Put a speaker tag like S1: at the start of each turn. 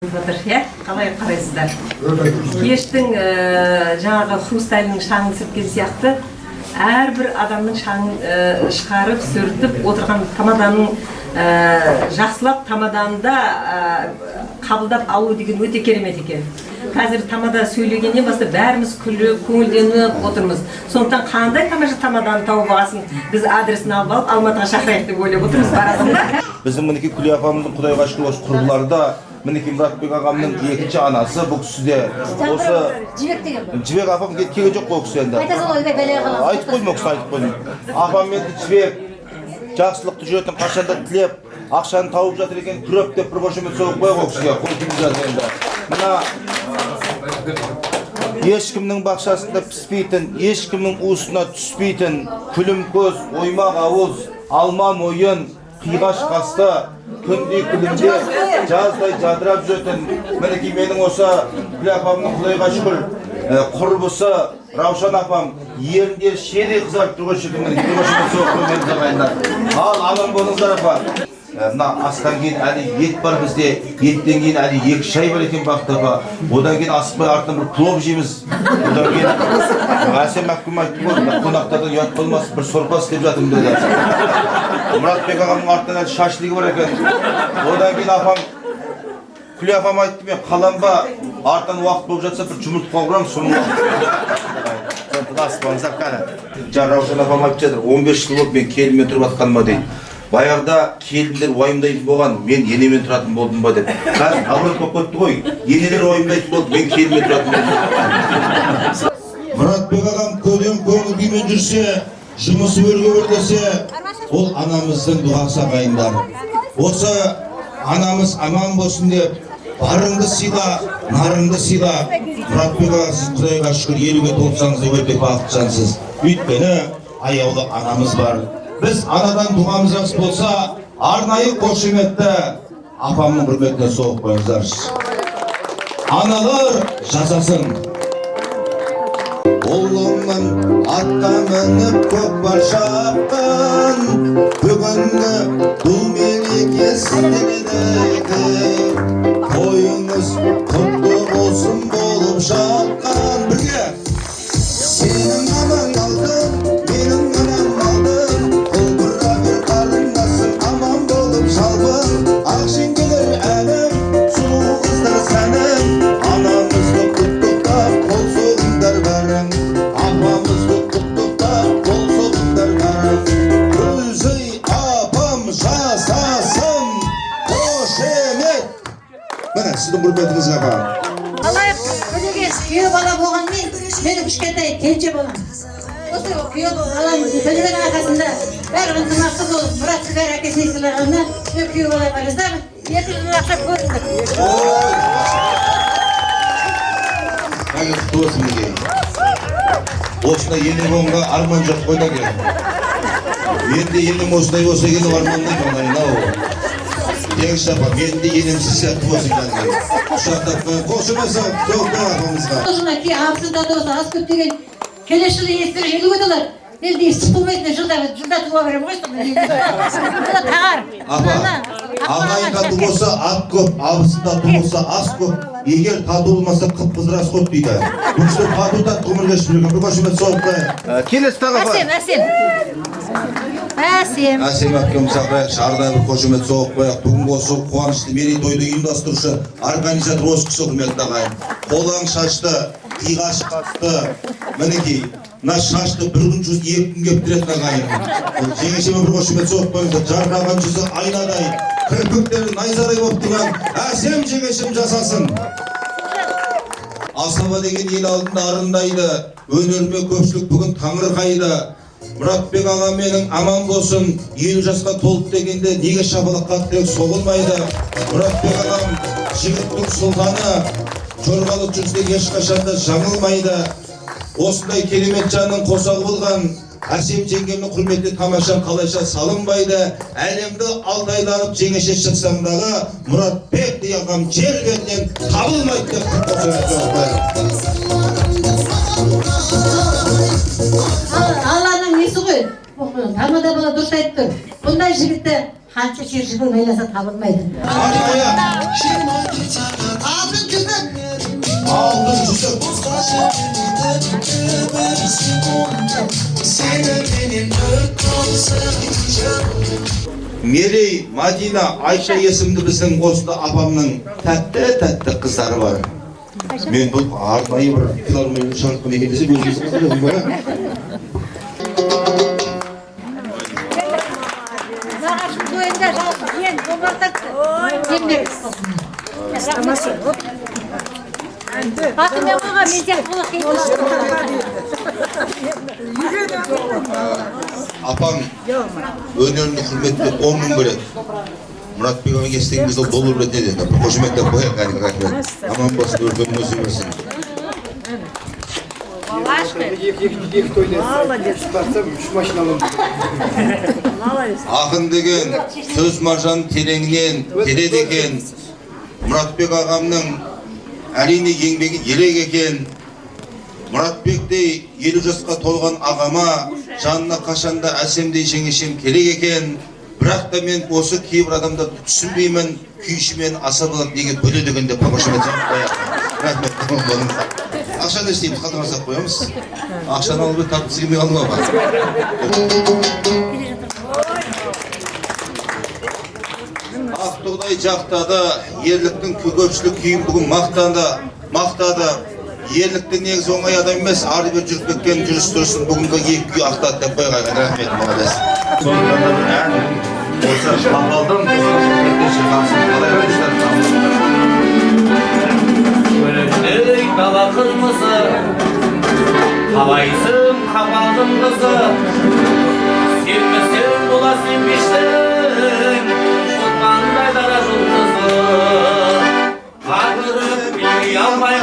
S1: Ya, қалай қарайсыздар? Кештің жаңағы хрустальның шаңын сірткен сияқты әрбір адамның шаңын шығарып, сүртіп отырған тамаданың жақсылап тамаданда қабылдап алу деген өте керемет екен. Қазір тамада сөйлегеннен бастап бәріміз күліп, көңілденіп отырмыз. Сондықтан қандай тамаша тамаданы тауып аласың, біз адресін алып алып Алматыға шақырайық деп ойлап отырмыз, барасың ба?
S2: Біздің мінекей Күлия апамыздың Құдайға шүкір осы құрбыларда мінекей Мұратбек ағамның екінші анасы бұл кісі де осы Жібек апам келген жоқ қой кісі енді. Айтып қойдым, кісі айтып қойдым. Апам мен Жібек жақсылықты жүретін қашанда тілеп, ақшаны тауып жатыр екен, күреп деп бір қошемет соғып қойған кісіге қол тигізіп жатыр енді. Мына ешкімнің бақшасында піспейтін, ешкімнің уысына түспейтін, күлім көз, оймақ ауыз, алма мойын, қиғаш қасты, күндей күлімде, жаздай жадырап жүретін, мінекей менің осы Күлия апамның Құдайға шүкір құрбысы Раушан апам ерінде шере қызарып тұрған шекім, мінекей бір қошемет соғып қоймеңіз ағайындар. Ал аман болыңыздар апа. Мына астан кейін әлі ет бар бізде, еттен кейін әлі 2 шай бар екен бақыт апа. Одан кейін асықпай артынан бір плов жейміз. Одан кейін Әсем әпкем айтты ғой, қонақтардан ұят болмас, бір сорпа істеп жатырмын деді. Мұратбек ағамның артынан әлі шашлығы бар екен. Одан кейін апам Күлия апам айтты, мен қаланба, артынан уақыт болып жатса бір жұмыртқа қуырамын, соның уақыт. Аспаңыздар қане. Жаңа Раушан апам айтып жатыр, 15 жыл болып мен келінмен тұрып атқаныма дейді. Баяғыда келіндер уайымдайтын болған, мен енемен тұратын болдым ба деп. Қазір абырой болып кетті ғой, енелер уайымдайтын болды, мен келінмен тұратын болдым. Мұратбек ағам көден көңіл күймен жүрсе, жұмысы өрге өрлесе, ол анамыздың дұғасы ағайындар. Осы анамыз аман болсын деп, барыңды сыйла, нарыңды сыйла. Мұратбек аға, сіз Құдайға шүкір 50-ге толсаңыз деп өте бақыттысыз. Өйткені аяулы анамыз бар. Біз анадан туғанымыз жақсы болса, арнайы қошеметті апамның құрметіне соғып қойыңыздаршы. Аналар жасасын. Ұлыңның атқа мініп көкпар шапқан, бүгінгі бұл мерекесінде тойыңыз құтты болсын болып жатқан. Бірге сенің аман алдың, менің аман алдың, құлпырға бір қарындасың аман болып жалбың. Ақшеңгелер әнім, сұлу қыздар сәнім, анамызды құттықтап қол соғыңдар бәрің. Апамызды құттықтап қол соғыңдар бәрің. Күлзей апам жасасын, қошемет. Міне сіздің құрметіңізге аға.
S3: Алайық өнеге күйеу бала болғанмен, менің кішкентай келіншек болам. Осы күйеу балам білген арқасында бәрі ынтымақты болып, Мұратбек әкесіне сыйлағанына мен күйеу бала қарыздамын. 2 жылдан ақша көрдім.
S2: Қайғы құтты болсын неге. Осында ене болғанға арман жоқ қойда кен. Енді енем осындай болса ене армандайды оңайын. Еңші апа, мен де енемсіз сияқты болсын кәлген. Құшақтап қойын, қошымаса соғып ағамызға.
S3: Жылына ке абысында да болса аз көп деген келесі жылы естері 50 өтілер. Елді естіп болмайтын жылда туа берем ғой жылда тағар.
S2: Апа, ағайын тату болса ат көп, абысында тату болса ас көп. Егер тату болмаса қып-қызыр ас көп дейді. Бұқшты тату тату ғұмыр кешіп жүрген, бір қошымет соғып қойын. Келесі тағы апа. Әсем әпкем сақырайық, шарда бір қошемет соғып қояқ. Бүгінгі осы қуанышты мерейтойды ұйымдастырушы организатор осы кісі құрметті ағайын. Қолаң шашты, қиғаш қасты, мінекей, мына шашты бір күн жүз 2 күн кептіретін ағайын. Жеңешеме бір қошемет соғып қойыңыздар, жарқыраған жүзі айнадай, кірпіктері найзадай болып тұрған әсем жеңешем жасасын. Асаба деген ел алдында арындайды, өнеріме көпшілік бүгін таңырқайды. Мұратбек аға менің аман болсын, 50 жасқа толып дегенде неге шапалаққа тек соғылмайды. Мұратбек ағам жігіттің сұлтаны, жорғалы жүрсе ешқашанда жаңылмайды. Осындай керемет жанның қосағы болған Әсем жеңгемнің құрметіне тамаша қалайша салынбайды. Әлемді алдайланып жеңеше шықсаңдағы Мұратбек дей ағам жер бетінен табылмайды деп
S3: Алланың несі ғой? Тамада бала дұрыс айтты. Бұндай жігітті қанша шер жылын айласа табылмайды.
S2: Merey, Madina, Ayşe есімді біздің осында апамның тәтті қыздары бар. Мен бұл арнайы бір филармония шарқын екен десем, өзіңіздің қыздарым бар. Апам өнеріне құрметпен 10 мың береді. Мұратбек ағаң естігіңізді доллар ретінде деді. Қошеметтен қояйық әлгі рахмет. Аман болсын, өркені өсіп өрсін. Ақын деген сөз маржан тереңінен келеді екен. Мұратбек ағамның әрине еңбегі ерек екен. Мұратбектей 50 жасқа толған ағама жанына қашанда әсемдей жеңешем керек екен. Бірақ та мен осы кейбір адамда түсінбеймін, күйшімен аса болады деген бөле дегенде қошемет жағып қояйық. Рахмет, болыңыз. Ақшаны істейміз, қалтаңызға қоямыз. Ақшаны алып тартқысы келмей қалды ма? Ақтоғдай жақтады, ерліктің көпшілік күйін бүгін мақтады. Ерліктің негізі оңай адам емес, ары бері жүріп кеткен жүріс тұрсын бүгінгі екі күй ақтады деп қойған. Рахмет, молодец. Соңында бір ән болса қапалдым, қалай қарайсыздар?
S4: Өлеңдей дала қырмызы, қалайсың қапалдың қызы, сенбесең бола сенбештің, ұтмандай дара жұлдызы, қадырып білмей алмай